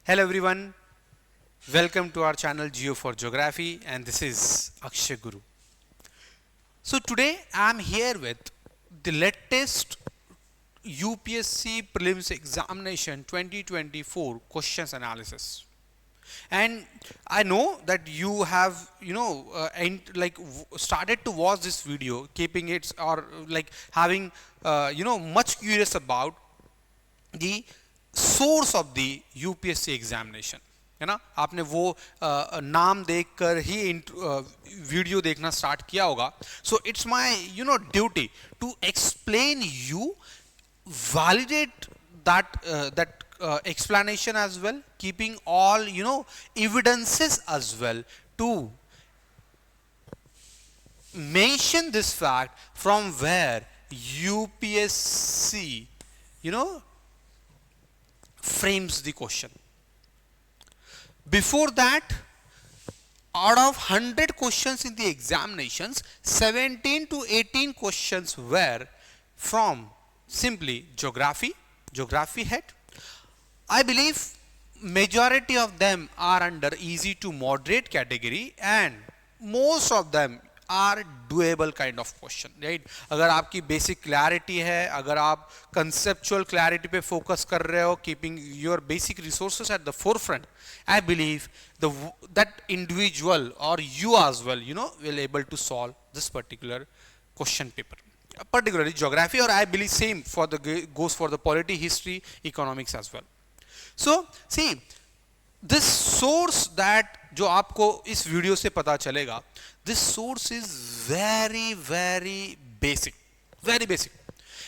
Hello everyone, welcome to our channel Geo for Geography, and this is Akshay Guru. So today I am here with the latest UPSC prelims examination 2024 questions analysis. And I know that you have started to watch this video, keeping it or like having much curious about the source of the UPSC examination, है ना. आपने वो नाम देखकर ही video देखना start किया होगा. So it's my duty to explain you, validate that explanation as well, keeping all evidences as well, to mention this fact from where UPSC frames the question. Before that, out of 100 questions in the examinations, 17 to 18 questions were from simply geography head. I believe majority of them are under easy to moderate category, and most of them are doable kind of question, right? अगर आपकी basic clarity है, अगर आप conceptual clarity पे focus कर रहे हो, keeping your basic resources at the forefront, I believe that individual or you as well, will able to solve this particular question paper, particularly geography, or I believe same for the goes for the polity, history, economics as well. So see, this source that जो आपको इस video से पता चलेगा, this source is very basic, very basic.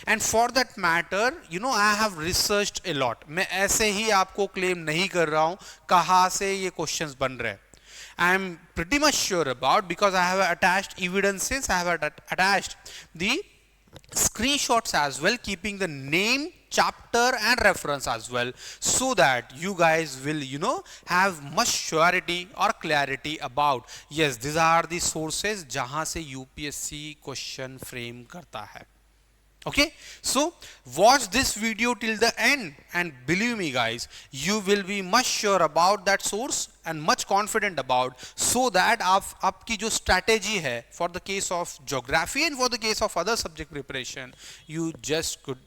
And for that matter, I have researched a lot. मैं ऐसे ही आपको claim नहीं कर रहा हूं कहां से ये क्वेश्चंस बन रहे हैं. I am pretty much sure about, because I have attached evidences, I have attached the screenshots as well, keeping the name, chapter and reference as well, so that you guys will have much surety or clarity about, yes, these are the sources jahan se UPSC question frame karta hai. Okay, so watch this video till the end, and believe me guys, you will be much sure about that source and much confident about, so that आपकी जो strategy है for the case of geography and for the case of other subject preparation, you just could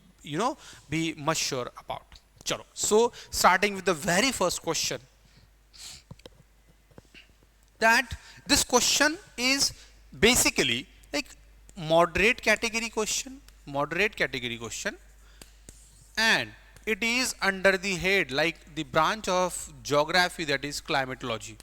be much sure about. चलो, so starting with the very first question, that this question is basically like moderate category question, and it is under the head like the branch of geography, that is climatology.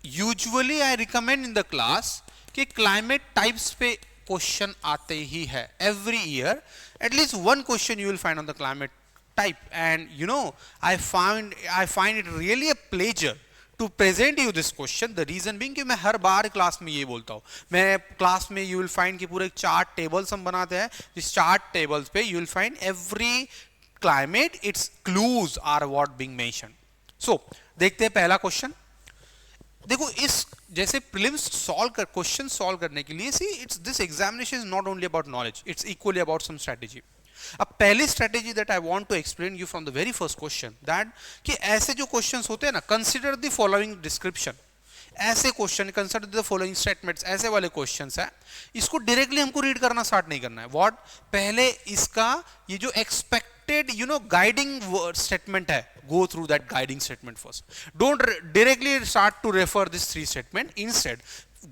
Usually I recommend in the class कि climate types पे question आते ही है. Every year at least one question you will find on the climate type, and I find it really a pleasure to present you this question. The reason being कि मैं हर बार class में ये बोलता हूँ, मैं क्लास में you will find कि पूरे चार्ट टेबल्स हम बनाते हैं. इस चार्ट टेबल्स पे you will find every climate, its clues are what being mentioned. So देखते हैं पहला क्वेश्चन. देखो, इस जैसे प्रीलिम्स क्वेश्चन सॉल्व करने के लिए, see it's this examination is not only about knowledge, it's equally about some strategy. अब पहली strategy that I want to explain you from the very first question, that कि ऐसे जो क्वेश्चंस होते हैं ना, कंसीडर द फॉलोइंग डिस्क्रिप्शन. ऐसे question, consider the following statements, ऐसे वाले क्वेश्चंस है, इसको डायरेक्टली हमको रीड करना स्टार्ट नहीं करना है. व्हाट, पहले इसका ये जो एक्सपेक्टेड गाइडिंग स्टेटमेंट है, go through that guiding statement first. Don't directly start to refer this three statement. Instead,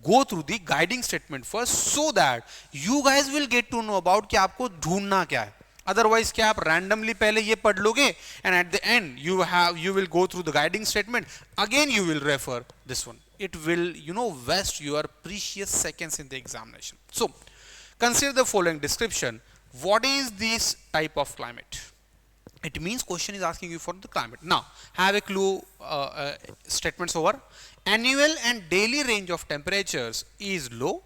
go through the guiding statement first, so that you guys will get to know about कि आपको ढूंढना क्या है. Otherwise क्या आप randomly पहले ये पढ़ लोगे, and at the end you will go through the guiding statement, again you will refer this one. It will waste your precious seconds in the examination. So consider the following description. What is this type of climate? It means question is asking you for the climate. Now have a clue statements over. Annual and daily range of temperatures is low.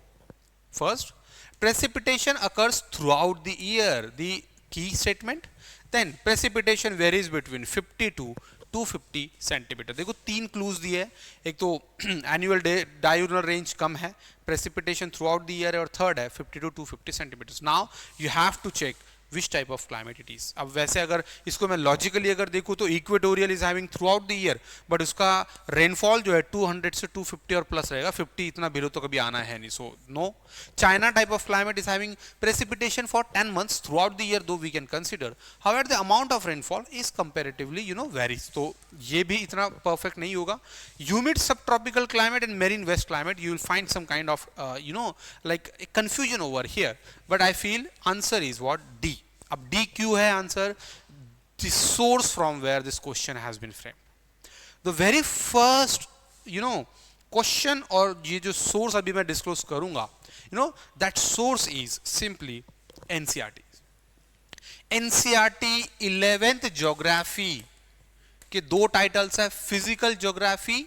First, precipitation occurs throughout the year, the key statement. Then precipitation varies between 50 to 250 centimetre. देखो तीन clues दिए हैं. एक तो annual डायurnal range कम है, precipitation throughout the year, और third है 50 to 250 centimetre. Now you have to check which type of climate it is. अब वैसे अगर इसको मैं लॉजिकली अगर देखूँ तो equatorial is having throughout the year, but उसका रेनफॉल जो है 200 से 250 और प्लस रहेगा, 50 इतना बिलो तो कभी आना है नहीं, so no. China type of climate is having precipitation for 10 months throughout the year, though we can consider, however the amount of rainfall is comparatively varies, तो ये भी इतना परफेक्ट नहीं होगा। Humid subtropical climate and marine west climate, you will find some kind of like a confusion over here, but I feel answer is what, D। अब D क्यों है answer? The source from where this question has been framed, the very first question, और ये जो source अभी मैं disclose करूंगा, that source is simply NCERT। NCERT 11th geography के दो टाइटल्स है, physical geography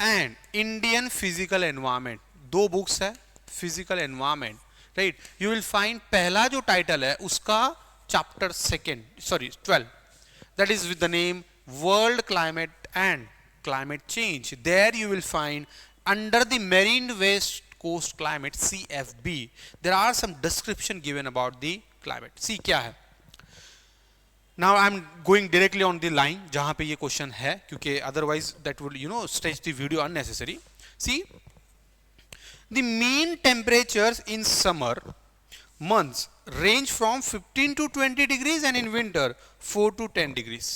and Indian physical environment, दो बुक्स है, physical environment, right. You will find पहला जो टाइटल है उसका chapter 12, that is with the name world climate and climate change. There you will find under the marine west coast climate CFB there are some description given about the climate. C क्या है, now I am going directly on the line जहां पे ये question है, क्योंकि otherwise that would stretch the video unnecessary. See the mean temperatures in summer months range from 15 to 20 degrees and in winter 4 to 10 degrees.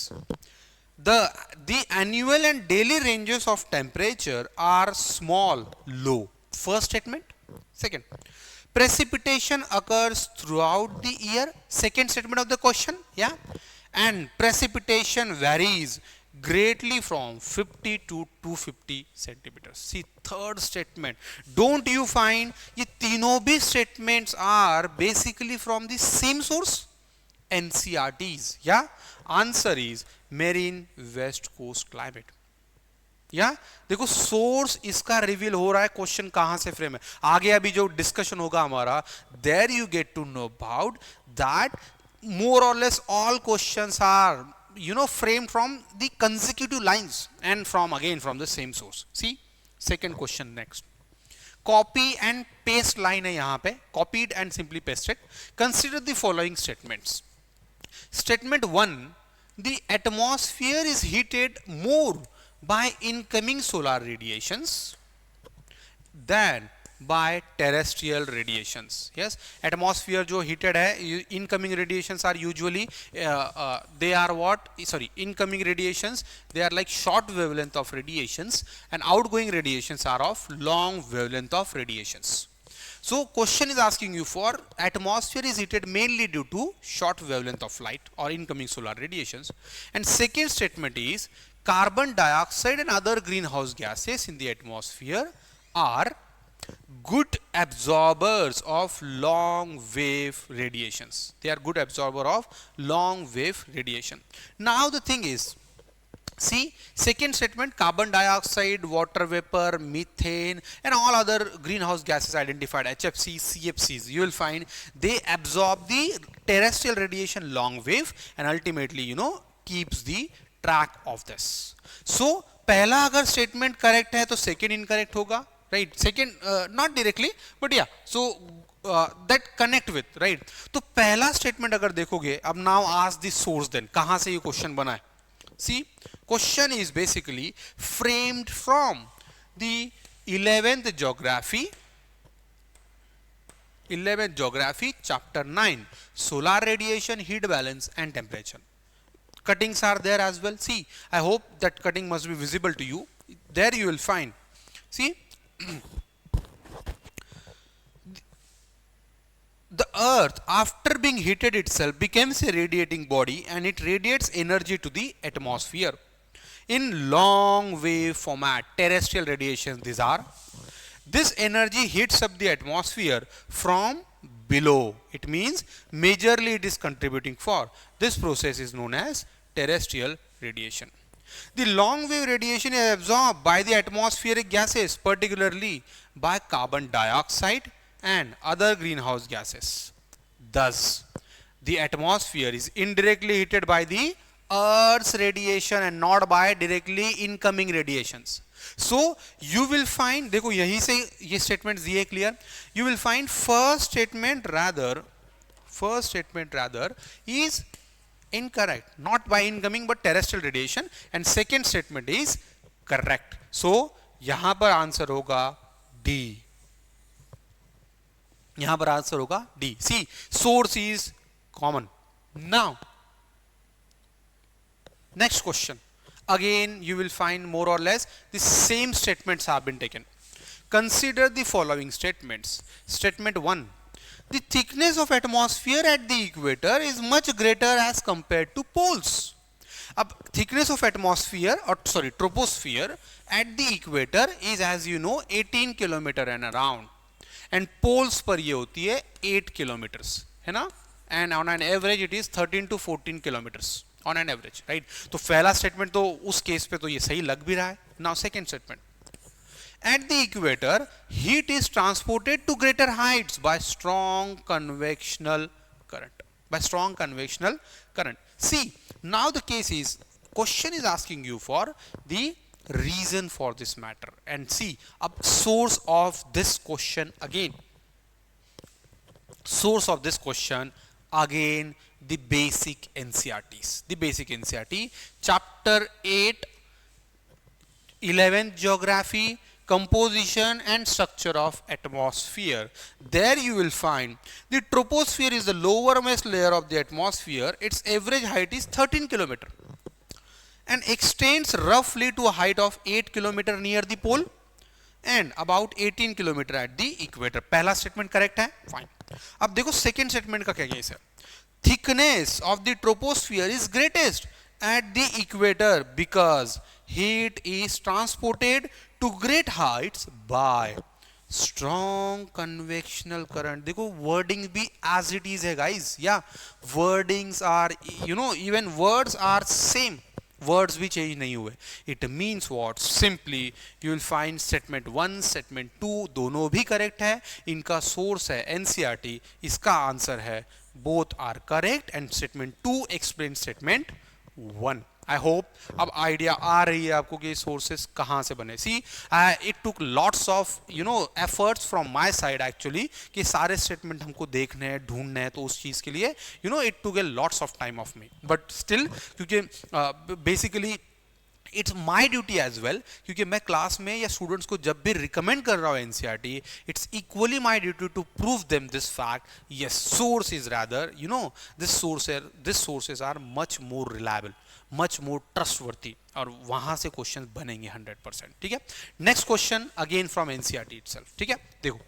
The annual and daily ranges of temperature are small, low. First statement. Second, precipitation occurs throughout the year. Second statement of the question, yeah. And precipitation varies greatly from 50 to 250 centimeters. See third statement, don't you find ये तीनों भी statements are basically from the same source, NCERTs, yeah. Answer is marine west coast climate, या देखो source इसका reveal हो रहा है, question कहां से फ्रेम है, आगे अभी जो डिस्कशन होगा हमारा, there you get to know about that more or less all questions are framed from the consecutive lines and from the same source. See second question next, copy and paste line है यहाँ पे, copied and simply pasted. Consider the following statements. Statement 1, the atmosphere is heated more by incoming solar radiations than by terrestrial radiations. Yes, atmosphere जो heated है, incoming radiations are usually they are what, incoming radiations, they are like short wavelength of radiations and outgoing radiations are of long wavelength of radiations. So question is asking you for atmosphere is heated mainly due to short wavelength of light or incoming solar radiations. And second statement is carbon dioxide and other greenhouse gases in the atmosphere are good absorbers of long wave radiations. They are good absorber of long wave radiation. Now the thing is, see second statement, carbon dioxide, water vapor, methane and all other greenhouse gases identified, HFC, CFCs, you will find they absorb the terrestrial radiation long wave and ultimately keeps the track of this. So पहला अगर statement correct है तो second incorrect होगा, right? Second not directly but yeah, so that connect with, right? तो पहला statement अगर देखोगे, अब now ask the source then, कहां से ये question बना है? See, question is basically framed from the 11th geography chapter 9, solar radiation, heat balance and temperature. Cuttings are there as well. See, I hope that cutting must be visible to you. There you will find, see the earth after being heated itself becomes a radiating body and it radiates energy to the atmosphere in long wave format, terrestrial radiations these are. This energy heats up the atmosphere from below. It means majorly it is contributing for. This process is known as terrestrial radiation. The long wave radiation is absorbed by the atmospheric gases, particularly by carbon dioxide and other greenhouse gases. Thus, the atmosphere is indirectly heated by the Earth's radiation and not by directly incoming radiations. So, you will find, देखो यहीं से ये statements दिए clear. You will find first statement rather first statement rather is incorrect, not by incoming but terrestrial radiation, and second statement is correct. So यहां पर answer होगा D. यहां पर आंसर होगा D. See, source is common. Now, next question. Again, you will find more or less the same statements have been taken. Consider the following statements. Statement 1. The thickness of atmosphere at the equator is much greater as compared to poles. अब thickness of atmosphere or sorry troposphere at the equator is, as you know, 18 kilometer and around, and poles पर ये होती है 8 kilometers, है ना, and on an average it is 13 to 14 kilometers on an average, right? तो पहला statement तो उस केस पे तो ये सही लग भी रहा है. Now second statement. At the equator, heat is transported to greater heights by strong convectional current. By strong convectional current. See, now the case is, question is asking you for the reason for this matter. And see, a source of this question again. Source of this question again, the basic NCRTs. The basic NCRT, chapter 8, 11th geography, composition and structure of atmosphere. There you will find the troposphere is the lowermost layer of the atmosphere. Its average height is 13 km and extends roughly to a height of 8 km near the pole and about 18 km at the equator. पहला statement correct है, fine. अब देखो second statement का क्या है. Thickness of the troposphere is greatest at the equator because heat is transported to great heights by strong convectional current. देखो wording भी as it is है guys. Yeah, wordings are, you know, even words are same. Words भी change नहीं हुए. It means what? Simply you will find statement 1, statement 2 दोनों भी correct है. इनका source है NCRT. इसका answer है both are correct and statement 2 explains statement 1. I hope अब आइडिया आ रही है आपको कि सोर्सेस कहाँ से बने. See it took lots of efforts from my side actually कि सारे स्टेटमेंट हमको देखने हैं, ढूंढने हैं, तो उस चीज़ के लिए it took a lots of time of me, but still क्योंकि basically it's my duty as well, क्योंकि मैं क्लास में या स्टूडेंट्स को जब भी रिकमेंड कर रहा हूँ NCERT, it's equally my duty to prove them this fact. Yes, source is rather this sources are much more reliable, much more trustworthy, और वहां से क्वेश्चन बनेंगे 100%. ठीक है. Next question again from NCERT itself. ठीक है, देखो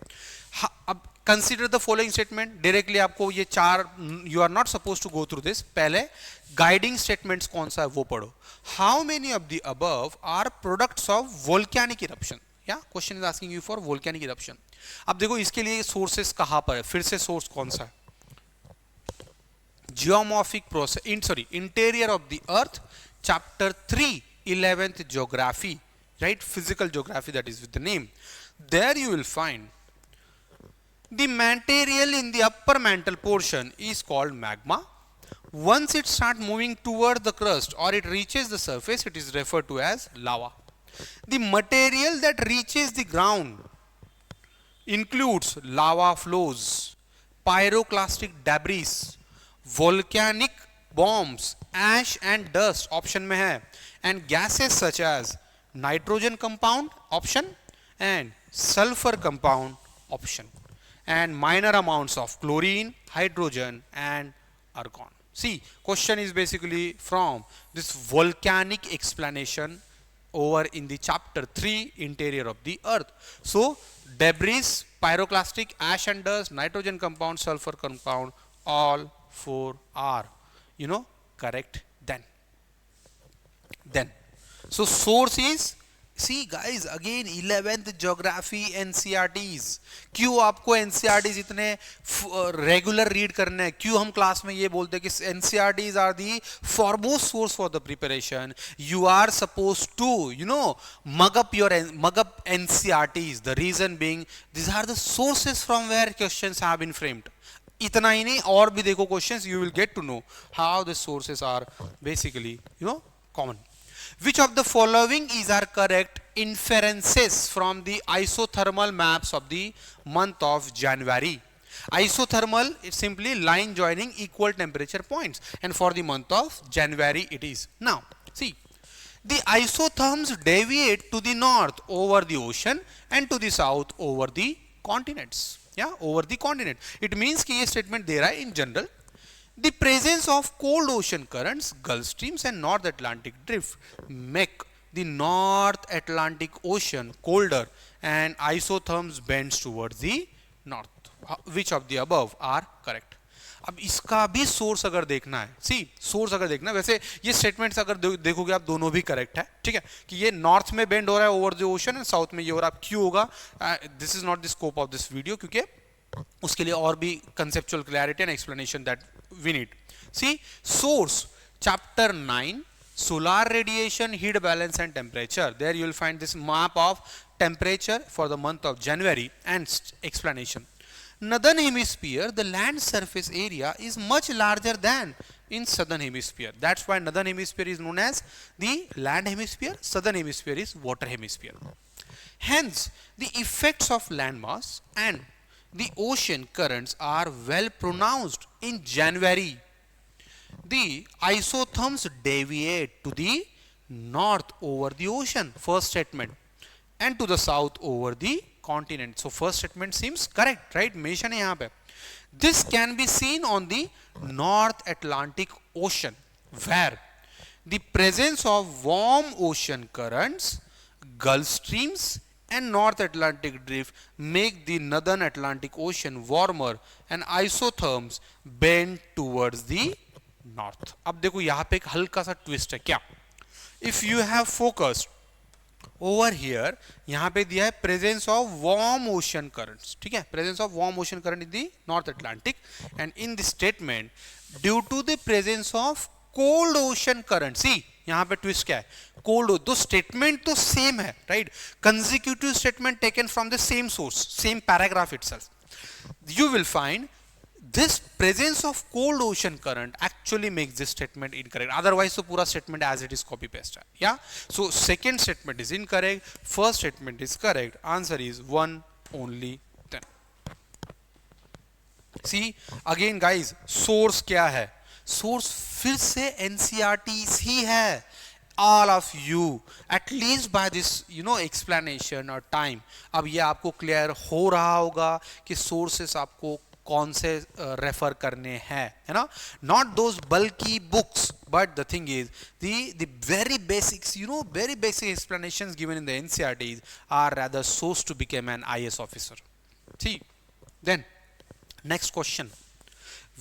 अब consider the following statement. Directly आपको ये चार, you are not suppose to go through this. पहले गाइडिंग स्टेटमेंट्स कौन सा है वो पढ़ो. How many of the above are products of volcanic eruption. या question is asking you for volcanic eruption. अब देखो इसके लिए सोर्सेस कहां पर है, फिर से सोर्स कौन सा है. Geomorphic process, interior of the earth, chapter 3, 11th geography, right? Physical geography, that is with the name. There you will find the material in the upper mantle portion is called magma. Once it starts moving toward the crust or it reaches the surface, it is referred to as lava. The material that reaches the ground includes lava flows, pyroclastic debris, volcanic bombs, ash and dust option में है, and gases such as nitrogen compound option and sulfur compound option, and minor amounts of chlorine, hydrogen and argon. See, question is basically from this volcanic explanation over in the chapter 3, interior of the earth. So debris, pyroclastic, ash and dust, nitrogen compound, sulfur compound, all 4 are correct. Then so source is, see guys, again 11th geography NCERTs. क्यों आपको NCERTs इतने regular read करने हैं, क्यों हम class में ये बोलते हैं कि NCERTs are the foremost source for the preparation. You are supposed to mug up NCERTs. The reason being, these are the sources from where questions have been framed. इतना ही नहीं, और भी देखो questions, you will get to know how the sources are basically common. Which of the following is our correct inferences from the isothermal maps of the month of January? Isothermal is simply line joining equal temperature points, and for the month of January it is. Now see, the isotherms deviate to the north over the ocean and to the south over the continents. Yeah, over the continent. It means कि ये statement दे रहा है in general. The presence of cold ocean currents, Gulf streams and North Atlantic drift make the North Atlantic Ocean colder and isotherms bends towards the north. Which of the above are correct? अब इसका भी source अगर देखना है, सी source अगर देखना है, वैसे ये स्टेटमेंट्स अगर देखोगे आप दोनों भी करेक्ट है, ठीक है, कि ये नॉर्थ में बेंड हो रहा है over the ocean and south में ये हो रहा है. क्यों होगा? This is not the scope of this video, क्योंकि उसके लिए और भी conceptual clarity and explanation that we need. See source chapter 9 solar radiation, heat balance and temperature. There you will find this map of temperature for the month of January and explanation. Northern hemisphere, the land surface area is much larger than in southern hemisphere. That's why northern hemisphere is known as the land hemisphere, southern hemisphere is water hemisphere. Hence, the effects of landmass and the ocean currents are well pronounced in January. The isotherms deviate to the north over the ocean, first statement, and to the south over the continent. So first statement seems correct, right? Mention है यहाँ पे. This can be seen on the North Atlantic Ocean, where the presence of warm ocean currents, Gulf streams and North Atlantic drift make the Northern Atlantic Ocean warmer and isotherms bend towards the north. अब देखो यहाँ पे एक हल्का सा twist है. क्या? If you have focused over here, यहाँ पे दिया है presence of warm ocean currents, ठीक है, presence of warm ocean current in the North Atlantic, and in this statement due to the presence of cold ocean current. See यहाँ पे twist क्या है? कोल्ड. दो स्टेटमेंट तो सेम है, right? Consecutive statement taken from the same source, same paragraph itself. You will find this presence of cold ocean current actually makes this statement incorrect. Otherwise तो पूरा statement as it is copy paste है. Yeah, so second statement is incorrect, first statement is correct. Answer is one only. Then see again guys, source क्या है? Source फिर से NCERTs ही है. All of you, at least by this explanation or time, अब ये आपको clear हो रहा होगा कि sources आपको कौन से रेफर करने हैं, है ना? Not those bulky books, but the thing is the very basics, very basic explanations given in the NCERTs are rather source to become an IAS officer. See, then next question: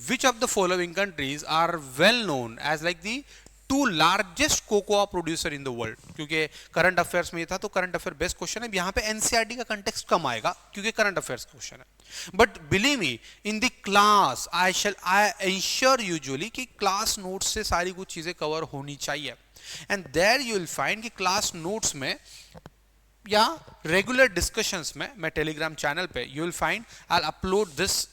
which of the following countries are well known as like the two largest cocoa producer in the world? क्योंकि current affairs में ये था तो current affair best question है. यहाँ पे NCERT का context कम आएगा क्योंकि करंट अफेयर्स क्वेश्चन है. But believe me, in the class I ensure usually कि क्लास नोट्स से सारी कुछ चीजें कवर होनी चाहिए. And there you will find कि क्लास नोट्स में या रेगुलर डिस्कशंस में मैं टेलीग्राम चैनल पे you will find I upload this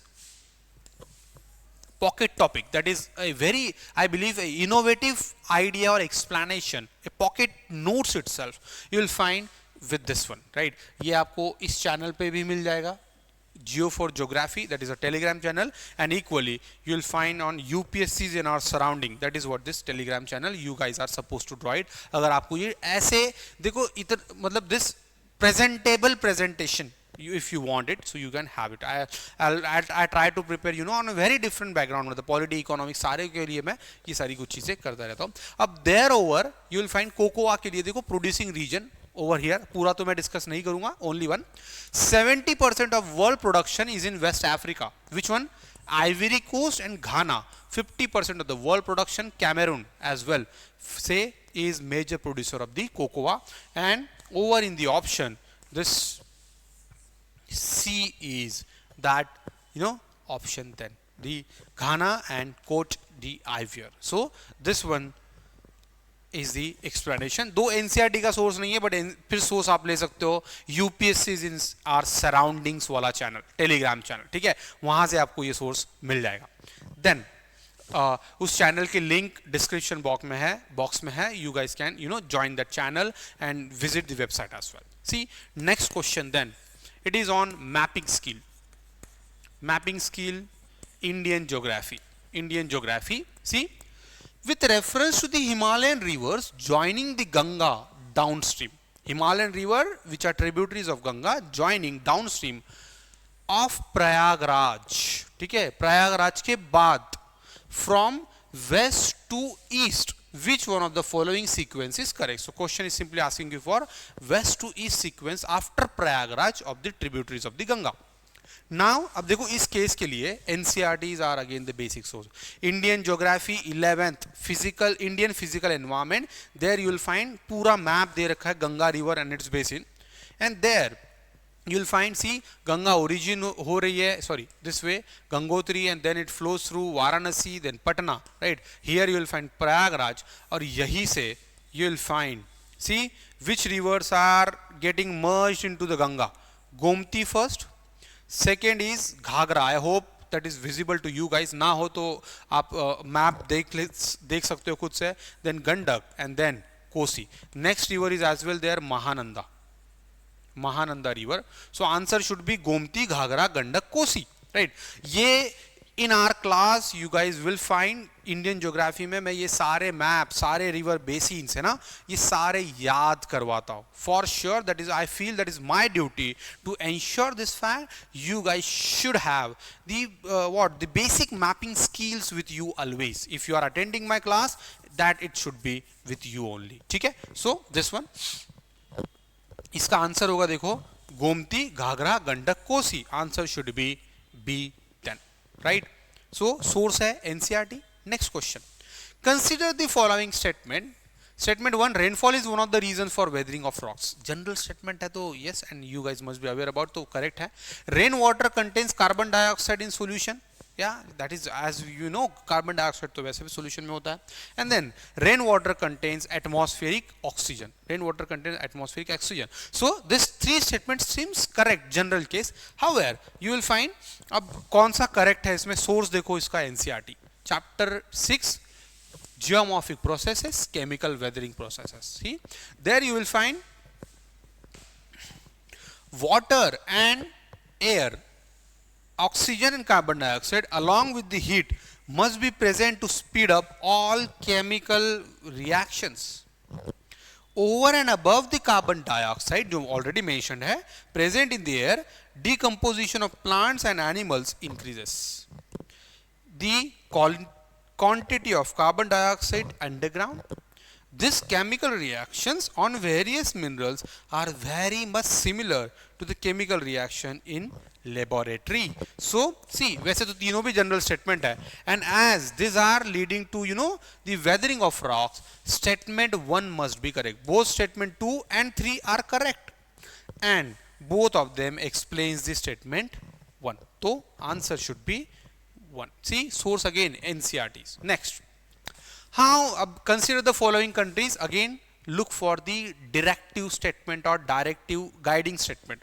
pocket topic that is a very, I believe, a innovative idea or explanation, a pocket notes itself you will find with this one, right? ये आपको इस channel पे भी मिल जाएगा, Geo for Geography, that is a telegram channel, and equally you will find on UPSCs in our surrounding, that is what this telegram channel you guys are supposed to draw it. अगर आपको ये ऐसे देखो इधर मतलब this presentable presentation, if you want it, so you can have it. I try to prepare on a very different background, मतलब polity economics सारे के लिए मैं ये सारी कुछ चीजें करता रहता हूँ. अब there over you will find cocoa के लिए देखो प्रोड्यूसिंग रीजन ओवर हियर, पूरा तो मैं डिस्कस नहीं करूंगा, only one. 70% of world production is in West Africa. Which one? Ivory Coast and Ghana. 50% of the world production, Cameroon as well, say is major producer of the cocoa. And over in the option, this C is that option, then the Ghana and Cote d'Ivoire. So this one is the explanation. दो NCERT का source नहीं है, but फिर source आप ले सकते हो UPSCs in our surroundings वाला चैनल, टेलीग्राम चैनल, ठीक है, वहां से आपको ये सोर्स मिल जाएगा. देन उस चैनल की लिंक डिस्क्रिप्शन बॉक्स में है. You guys can join that channel and visit the website as well. See next question, then it is on mapping skill. mapping skill, Indian geography. Indian geography. See, with reference to the Himalayan rivers joining the Ganga downstream. Himalayan river, which are tributaries of Ganga, joining downstream of Prayagraj. ठीक है, प्रयागराज के बाद from west to east, which one of the following sequence is correct? So question is simply asking you for west to east sequence after Prayagraj of the tributaries of the Ganga. Now अब देखो इस case के लिए NCERTs are again the basic source. Indian geography 11th physical Indian physical environment, there you will find पूरा map दे रखा है Ganga river and its basin, and there you will find, see, Ganga origin हो रही है, sorry, this way Gangotri, and then it flows through Varanasi, then Patna, right? Here you will find Prayagraj, और यहीं से you will find, see, which rivers are getting merged into the Ganga. Gomti first, second is Ghagra. I hope that is visible to you guys. ना हो तो आप map देख सकते हो खुद से. Then Gandak, and then Kosi. Next river is as well there, Mahananda. Mahananda river. So answer should be Gomti, Ghagra, Gandak, Kosi, right? ये in our class you guys will find Indian geography में मैं ये सारे map, सारे river basins है ना, ये सारे याद करवाता हूँ. For sure, that is, I feel that is my duty to ensure this fact. You guys should have the the basic mapping skills with you always. If you are attending my class, that it should be with you only. ठीक है? So this one. इसका answer होगा देखो Gomti Ghaghara Gandak Kosi. Answer should be B10, right? So source है NCERT. Next question, consider the following statement. Statement 1, rainfall is one of the reason for weathering of rocks. General statement है तो yes, and you guys must be aware about, तो correct है. Rain water contains carbon dioxide in solution. Yeah, that is, as you know, carbon dioxide तो वैसे भी solution में होता है. And then rain water contains atmospheric oxygen. Rain water contains atmospheric oxygen. So this three statements seems correct general case. However, you will find अब कौन सा correct है इसमें, source देखो इसका NCERT chapter 6 geomorphic processes, chemical weathering processes. See, there you will find water and air, oxygen and carbon dioxide along with the heat must be present to speed up all chemical reactions. Over and above the carbon dioxide जो already mentioned है present in the air, decomposition of plants and animals increases. The quantity of carbon dioxide underground. These chemical reactions on various minerals are very much similar to the chemical reaction in laboratory. So see, वैसे तो तीनों भी general statement है, and as these are leading to the weathering of rocks, statement 1 must be correct. Both statement 2 and 3 are correct, and both of them explains the statement 1. So answer should be 1. See, source again NCERTs. Next, how consider the following countries. Again, look for the directive statement or directive guiding statement.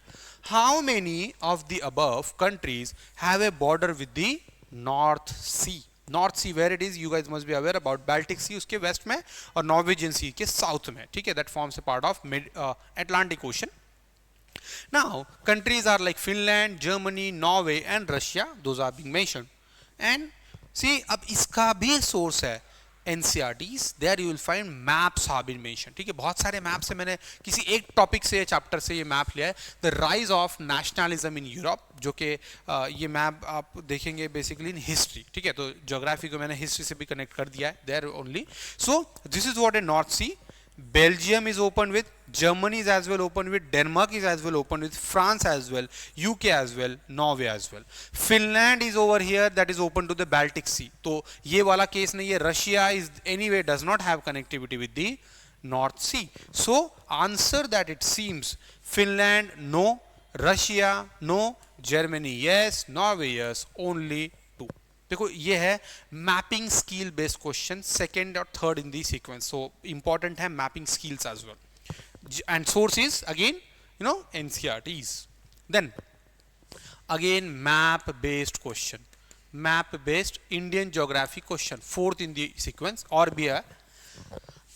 How many of the above countries have a border with the North Sea? North Sea, where it is, you guys must be aware about. Baltic Sea उसके west में और Norwegian Sea के south में. ठीक है, that forms a part of mid Atlantic Ocean. Now countries are like Finland, Germany, Norway and Russia. Those are being mentioned. And see, अब इसका भी source है NCERTs. There you will find maps have been mentioned. ठीक है, बहुत सारे maps है, मैंने किसी एक टॉपिक से चैप्टर से ये मैप लिया है. The rise of nationalism in Europe, जो कि ये मैप आप देखेंगे बेसिकली इन हिस्ट्री. ठीक है, तो ज्योग्राफी को मैंने हिस्ट्री से भी कनेक्ट कर दिया है there only. So this is what a North Sea. Belgium is open with, Germany is as well open with, Denmark is as well open with, France as well, UK as well, Norway as well. Finland is over here, that is open to the Baltic Sea. तो ये वाला case नहीं है. Russia is anyway does not have connectivity with the North Sea. So answer that it seems Finland no, Russia no, Germany yes, Norway yes, only 2. देखो ये है mapping skill based question, second और third in the sequence. So important है mapping skills as well. And source is again NCERTs. Then again map based question, map based Indian geography question, fourth in the sequence. और भी है,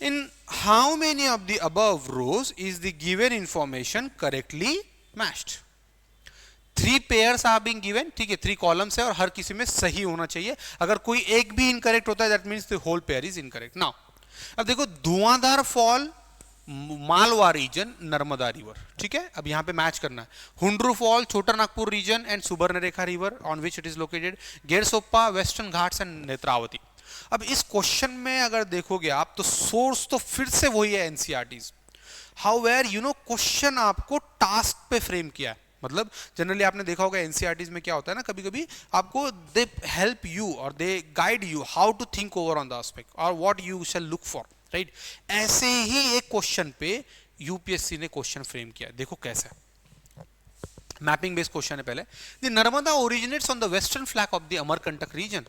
in how many of the above rows is the given information correctly matched? 3 pairs are being given, ठीक है, 3 columns है और हर किसी में सही होना चाहिए. अगर कोई एक भी इनकरेक्ट होता है that means the whole pair is incorrect. Now अब देखो Dhuandhar fall Malwa region Narmada river, ठीक है. अब यहां पे मैच करना है. Hundru fall Chota Nagpur region and Subarnarekha river on which it is located. Gersoppa Western Ghats and Netravati. अब इस क्वेश्चन में अगर देखोगे आप तो सोर्स तो फिर से वही है NCERTs. However you know question आपको टास्क पे फ्रेम किया है. मतलब जनरली आपने देखा होगा एनसीईआरटीज में क्या होता है ना, कभी कभी आपको दे हेल्प यू और they guide you how to think over on the aspect और what you shall look for, right. ऐसे ही एक क्वेश्चन पे यूपीएससी ने क्वेश्चन फ्रेम किया. देखो कैसे. मैपिंग बेस्ड क्वेश्चन है. पहले the Narmada originates on the western flank of the Amarkantak region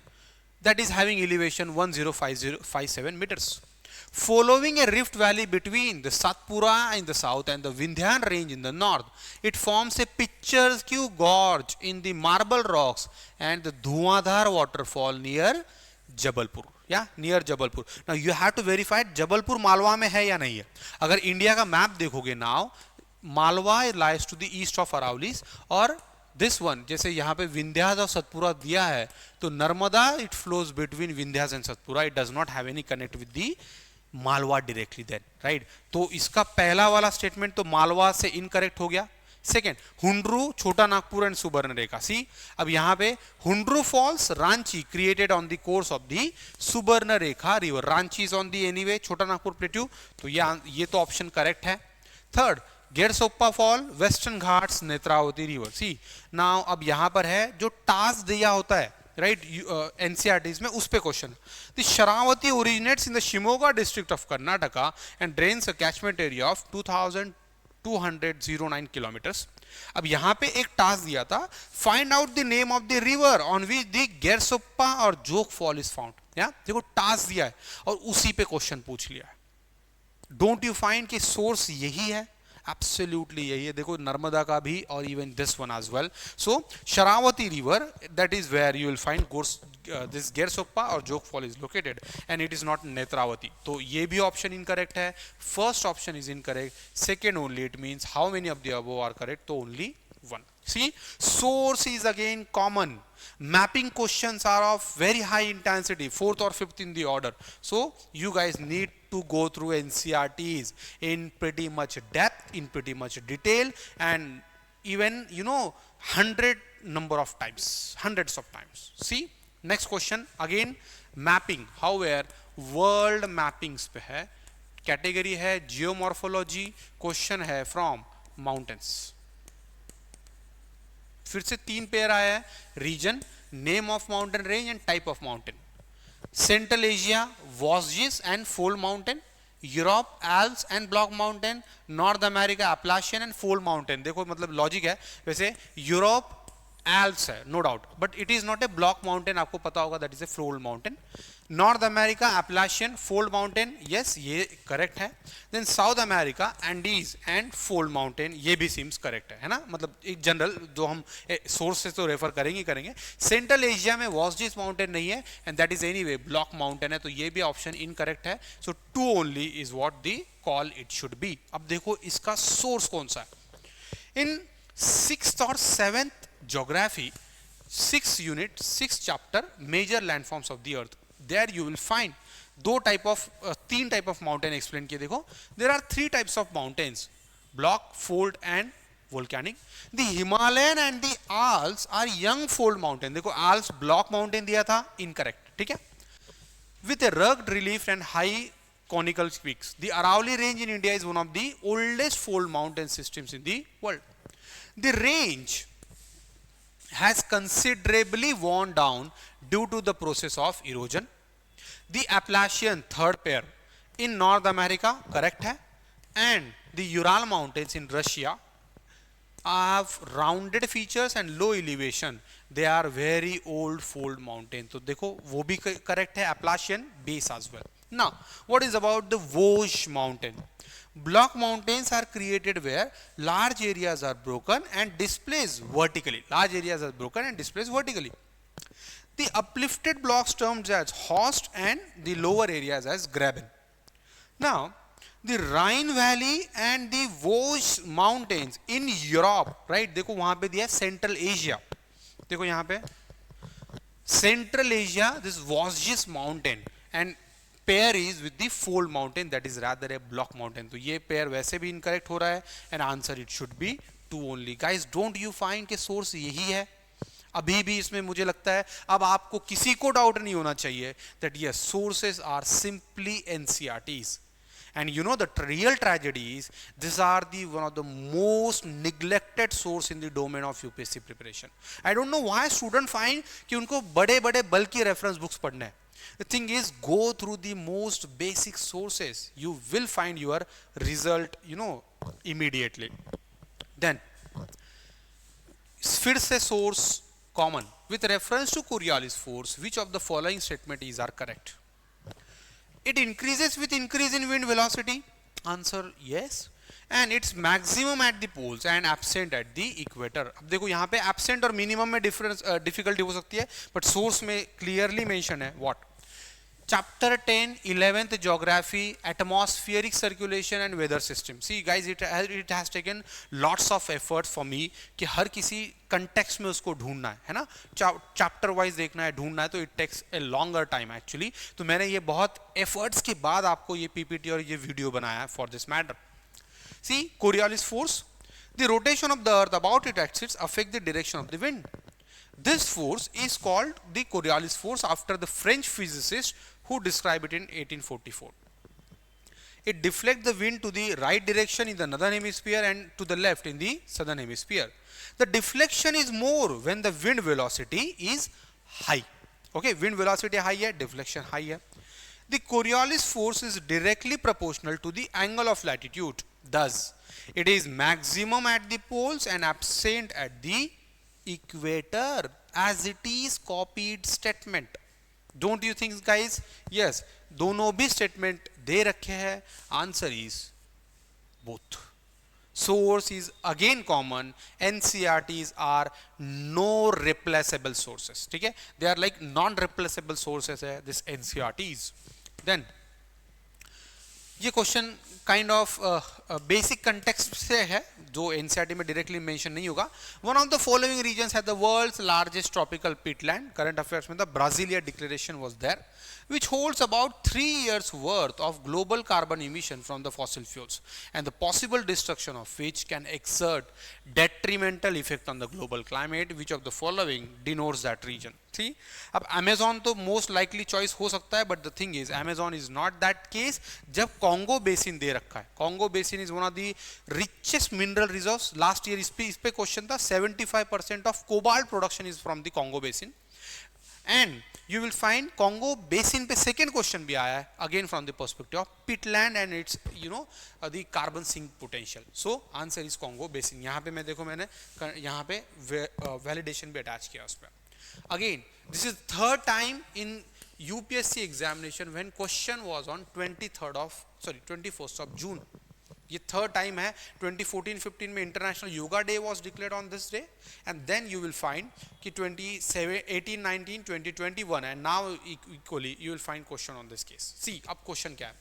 that is having elevation 1057 meters. Following a rift valley between the Satpura in the south and the Vindhyan range in the north, it forms a picturesque gorge in the marble rocks and the Dhuandhar waterfall near Jabalpur. Yeah, near Jabalpur. Now you have to verify Jabalpur Malwa में है या नहीं है. अगर India का map देखोगे now, Malwa lies to the east of Aravali's और this one जैसे यहाँ पे विंध्यास और सतपुरा दिया है तो Narmada it flows between Vindhyas and Satpura. It does not have any connect with the Malwa directly then, right. तो इसका पहला वाला स्टेटमेंट तो मालवा से इनकरेक्ट हो गया. सेकेंड हुंड्रू छोटा नागपुर एंड सुबर्णरेखा. सी अब यहाँ पे Hundru falls Ranchi created on the course of the Subarnarekha river. Ranchi is on the anyway Chota Nagpur plateau. तो ये तो ऑप्शन करेक्ट है. Third Gersoppa fall Western Ghats Netravati river. See now अब यहां पर है जो टास्क दिया होता है, राइट, एनसीईआरटीज में उस पे question. The Sharavati originates in the Shimoga district of Karnataka and drains a catchment area of 2209 kilometres. अब यहां पे एक टास्क दिया था, find out the name of the river on which the Gersoppa और जोग फॉल इज फाउंड. या देखो टास्क दिया है और उसी पे क्वेश्चन पूछ लिया है. डोंट यू फाइंड कि सोर्स यही है. Absolutely यही है. देखो नर्मदा का भी और even this one as well. So Sharavati river, that is where you will find this Gersoppa or Jog fall is located and it is not Netravati. तो ये भी option incorrect है. First option is incorrect. Second only it means how many of the above are correct? तो only one. See, source is again common. Mapping questions are of very high intensity, 4th or 5th in the order. So you guys need to go through NCERTs in pretty much depth, in pretty much detail, and even you know hundreds of times. See next question again mapping. However world mappings पे है. category है geomorphology. question है from mountains. फिर से 3 pair आया है. Region name of mountain range and type of mountain. Central Asia Vosges and fold mountain. Europe Alps and block mountain. North America Appalachian and fold mountain. देखो मतलब logic है. वैसे Europe Alps है no doubt but it is not a block mountain. आपको पता होगा that is a fold mountain. North America Appalachian fold mountain. Yes ये correct है. Then South America Andes and fold mountain. ये भी सीम्स करेक्ट है ना. मतलब एक जनरल जो हम सोर्स से तो रेफर करेंगे. सेंट्रल एशिया में वॉस्जिस माउंटेन नहीं है and that is anyway block mountain है. तो ये भी ऑप्शन इनकरेक्ट है. सो 2 only is what the call it should be. अब देखो इसका सोर्स कौन सा है. इन 6th और 7th geography 6 unit 6 chapter major landforms of the earth. There you will find 3 type of mountain explain किए. देखो there are 3 types of mountains, block, fold and volcanic. The Himalayan and the Alps are young fold mountain. देखो Alps block mountain दिया था incorrect. ठीक है. With a rugged relief and high conical peaks. The Aravalli range in India is one of the oldest fold mountain systems in the world. The range has considerably worn down due to the process of erosion. The Appalachian third pair in North America correct है and the Ural mountains in Russia have rounded features and low elevation. They are very old fold mountain. तो देखो वो भी correct है. Appalachian base as well. Now what is about the Vosges mountain? Block mountains are created where large areas are broken and displaced vertically. Large areas are broken and displaced vertically. The uplifted blocks termed as horst and the lower areas as graben. Now the Rhine Valley and the Vosges Mountains in Europe, right? देखो वहां पे दिया central Asia, देखो यहाँ पे Central Asia, this Vosges mountain, and pair is with the fold mountain, that is rather a block mountain. तो ये pair वैसे भी incorrect हो रहा है, and answer it should be 2 only. Guys, don't you find कि source यही है? अभी भी इसमें मुझे लगता है अब आपको किसी को डाउट नहीं होना चाहिए that yes, sources are simply NCERTs. And you know the real tragedy is these are the one of the most neglected source in the domain of UPSC preparation. I don't know why student find कि उनको बड़े बड़े bulky reference books पढ़ने हैं. The thing is, go through the most basic sources. You will find your result, you know, immediately. Then फिर से source common with reference to Coriolis force. Which of the following statement is are correct? It increases with increase in wind velocity. Answer yes. And it's maximum at the poles and absent at the equator. अब देखो यहाँ पे absent और minimum में difference difficulty हो सकती है, but source में clearly mention है what? Chapter 10, 11th geography, atmospheric circulation and weather system. See guys, it has taken lots of efforts for me कि हर किसी context में उसको ढूंढना है ना, chapter wise देखना है, ढूंढना है, तो it takes a longer time actually. तो मैंने ये बहुत efforts के बाद आपको ये PPT और ये video बनाया है for this matter. See, Coriolis force, the rotation of the earth about its axis affect the direction of the wind. This force is called the Coriolis force after the French physicist who described it in 1844. It deflects the wind to the right direction in the northern hemisphere and to the left in the southern hemisphere. The deflection is more when the wind velocity is high. Okay, wind velocity high है, deflection high है. The Coriolis force is directly proportional to the angle of latitude. Thus, it is maximum at the poles and absent at the equator, as it is copied statement. Don't you think guys? Yes, दोनों भी statement दे रखे हैं. Answer is both. Source is again common. NCERTs are no replaceable sources. ठीक है? They are like non-replaceable sources है this NCERTs. Then ये question kind of basic context से है जो एनसीईआरटी में डायरेक्टली मेंशन नहीं होगा. One of the following regions है the world's largest tropical peatland. Current affairs में the Brasilia declaration was there which holds about 3 years worth of global carbon emission from the fossil fuels and the possible destruction of which can exert detrimental effect on the global climate. Which of the following denotes that region? See, अब Amazon तो most likely choice हो सकता है, but the thing is Amazon is not that case. जब Congo basin दे रखा है, Congo basin is one of the richest mineral reserves. Last year इस पे क्वेश्चन था 75% of cobalt production is from the Congo basin. And you will find Congo basin पे second question भी आया है again from the perspective of peatland and its the carbon sink potential. So answer is Congo basin. यहाँ पे मैं देखो मैंने यहाँ पे validation भी attach किया उस पर. Again, this is third time in UPSC examination when question was on 21st of June. ये थर्ड टाइम है. 2014-15 में International Yoga Day was declared on this day and then you will find कि 18, 19, 2021 and now equally you will find question on this case. See अब question क्या है?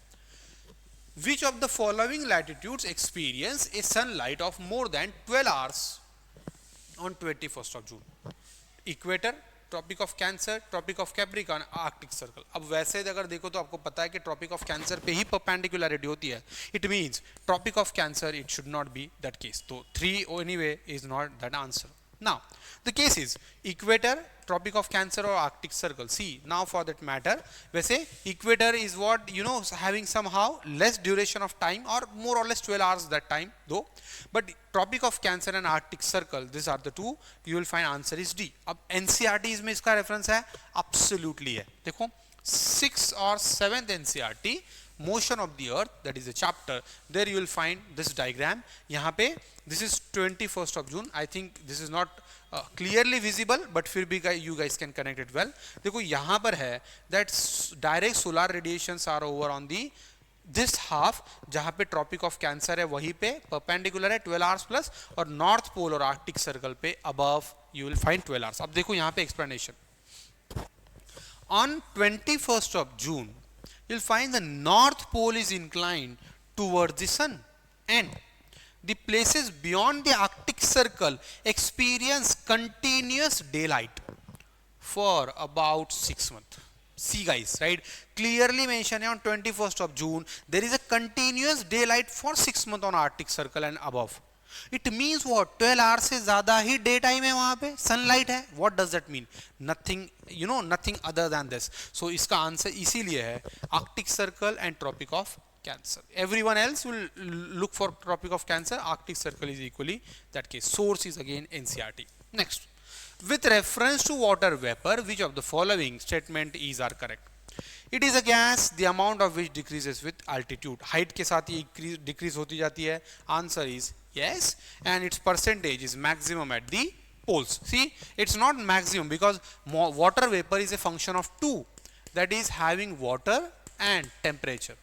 Which of the following latitudes experience a sunlight of more than 12 hours on 21st of June? Equator, Tropic of Cancer, Tropic of Capricorn, Arctic Circle. अब वैसे अगर देखो तो आपको पता है कि ट्रॉपिक ऑफ कैंसर पे ही परपेंडिकुलरिटी होती है. It means Tropic of Cancer it should not be that case. तो 3 anyway is not that answer. Now, the case is equator, Tropic of Cancer or Arctic Circle. See, now for that matter, वैसे equator is what having somehow less duration of time or more or less 12 hours that time though. But Tropic of Cancer and Arctic Circle, these are the two. You will find answer is D. अब NCERT में इसका reference है absolutely है. देखो 6th or 7th NCERT motion of the earth, that is a chapter, there you will find this diagram. यहाँ पे this is 21st of June. I think this is not clearly visible, but फिर भी you guys can connect it well. देखो यहाँ पर है that direct solar radiations are over on the this half जहाँ पे ट्रॉपिक ऑफ कैंसर है वहीं पे परपेंडिकुलर है 12 hours प्लस, और नॉर्थ पोल और आर्कटिक सर्कल पे above you will find 12 hours. अब देखो यहाँ पे explanation. On 21st of June you'll find the north pole is inclined towards the sun, and the places beyond the Arctic Circle experience continuous daylight for about 6 months. See guys, right? Clearly mentioned on 21st of June, there is a continuous daylight for 6 months on Arctic Circle and above. It means what? 12 hours से ज़्यादा ही day time है वहाँ पे, sunlight है. What does that mean? Nothing, nothing other than this. So इसका answer इसीलिए है Arctic Circle and Tropic of Cancer. Everyone else will look for Tropic of Cancer. Arctic Circle is equally that case. Source is again NCERT. Next. With reference to water vapor, which of the following statement is are correct? It is a gas, the amount of which decreases with altitude. Height के साथ ये decrease होती जाती है. Answer is yes, and its percentage is maximum at the poles. See, it's not maximum because water vapor is a function of two, that is having water and temperature.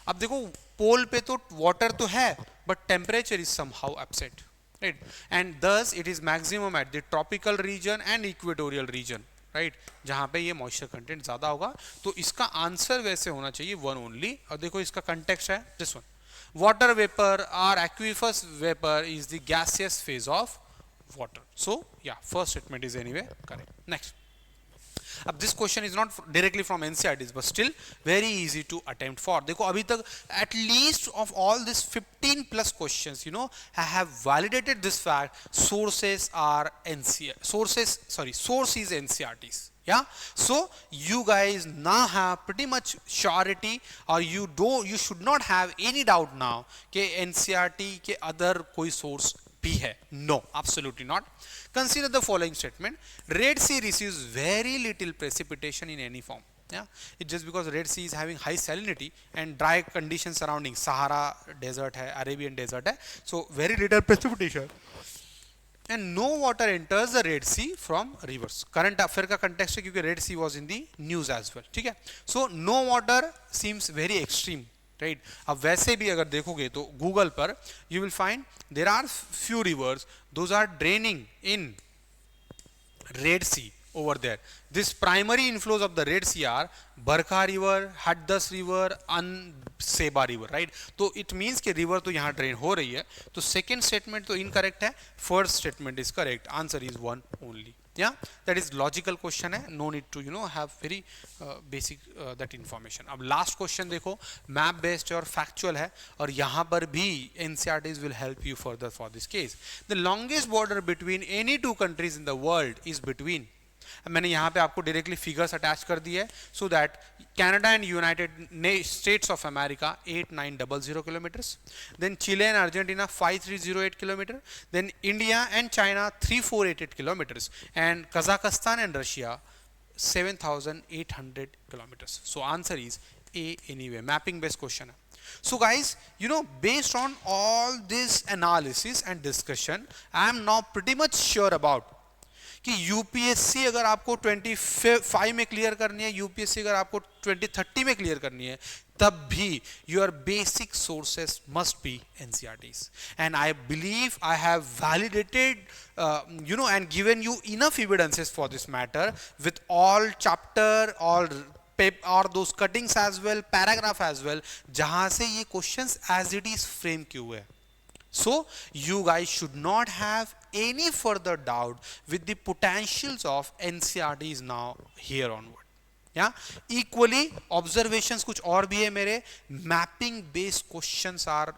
अब देखो पोल पे तो वाटर तो है, but temperature is somehow absent. Right? And thus it is maximum at the tropical region and equatorial region, right? जहाँ पे ये moisture content ज़्यादा होगा, तो इसका आंसर वैसे होना चाहिए one only. और देखो इसका context है this one. Water vapor or aqueous vapor is the gaseous phase of water. So yeah, first statement is anyway correct. Next. अब this question is not directly from NCERT, but still very easy to attempt for. देखो अभी तक at least of all this 15 plus questions, I have validated this fact. Source is NCERTs. Yeah, so you guys now have pretty much surety, or you should not have any doubt now कि NCERT के other कोई source भी है. No, absolutely not. Consider the following statement. Red Sea receives very little precipitation in any form. Yeah, it's just because Red Sea is having high salinity and dry conditions surrounding. Sahara desert hai, Arabian desert hai, so very little precipitation. And no water enters the Red Sea from rivers. Current affair का context है क्योंकि Red Sea was in the news as well. ठीक है? So no water seems very extreme. Right? अब वैसे भी अगर देखोगे तो गूगल पर you will find there are few rivers, those are draining in Red Sea over there. This primary inflows of the Red Sea are Barkha river, Haddas river and Seba river, right? तो it means कि river तो यहाँ drain हो रही है, तो second statement तो incorrect है, first statement is correct. Answer is one only. Yeah, that is logical question है, no need to have very basic that information. अब last question देखो, map based और factual है, और यहाँ पर भी NCERTs will help you further for this case. The longest border between any two countries in the world is between. मैंने यहाँ पे आपको डायरेक्टली फिगर्स अटैच कर दिए so that Canada and United States of America 8900 kilometres, then Chile and Argentina 5308 kilometre, then India and China 3488 kilometres, and Kazakhstan and Russia 7800 kilometres. So answer is A anyway. Mapping based question है. So guys, based on all this analysis and discussion, I am now pretty much sure about कि UPSC अगर आपको 25 में clear करनी है, UPSC अगर आपको 2030 में क्लियर करनी है, तब भी your basic sources must be NCERTs. And I believe I have validated and given you enough evidences for this matter with all chapter or those cuttings as well, paragraph as well, जहां से ये questions as it is frame किए हुए हैं. So you guys should not have any further doubt with the potentials of NCERTs now here onward. Yeah, equally observations कुछ और भी है मेरे. Mapping based questions are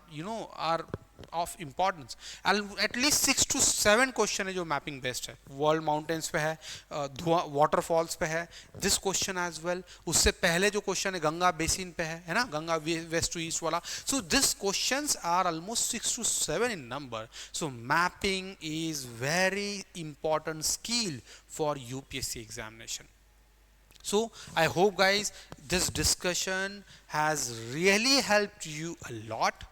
are of importance. At least 6 to 7 question है जो mapping based है. World mountains पे है, वाटरफॉल्स पे है, दिस क्वेश्चन एज वेल. उससे पहले जो क्वेश्चन है गंगा बेसिन पे है ना, गंगा वेस्ट टू ईस्ट वाला. So this questions are almost 6 to 7 in number. So mapping is very important skill for UPSC examination. So I hope guys this discussion has really helped you a lot,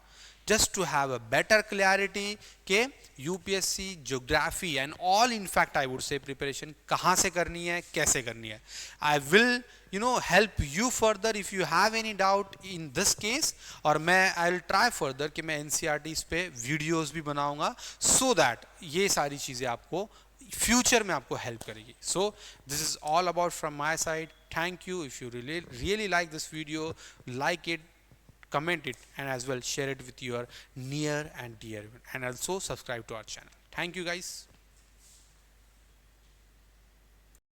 just to have a better clarity के UPSC, geography and all, in fact I would say preparation कहाँ से करनी है, कैसे करनी है. I will help you further if you have any doubt in this case, और मैं I'll try further कि मैं NCERTs पे videos भी बनाऊंगा so that ये सारी चीज़ें आपको फ्यूचर में आपको हेल्प करेगी. So this is all about from my side. Thank you. If you really like this video, like it, comment it, and as well share it with your near and dear, and also subscribe to our channel. Thank you guys.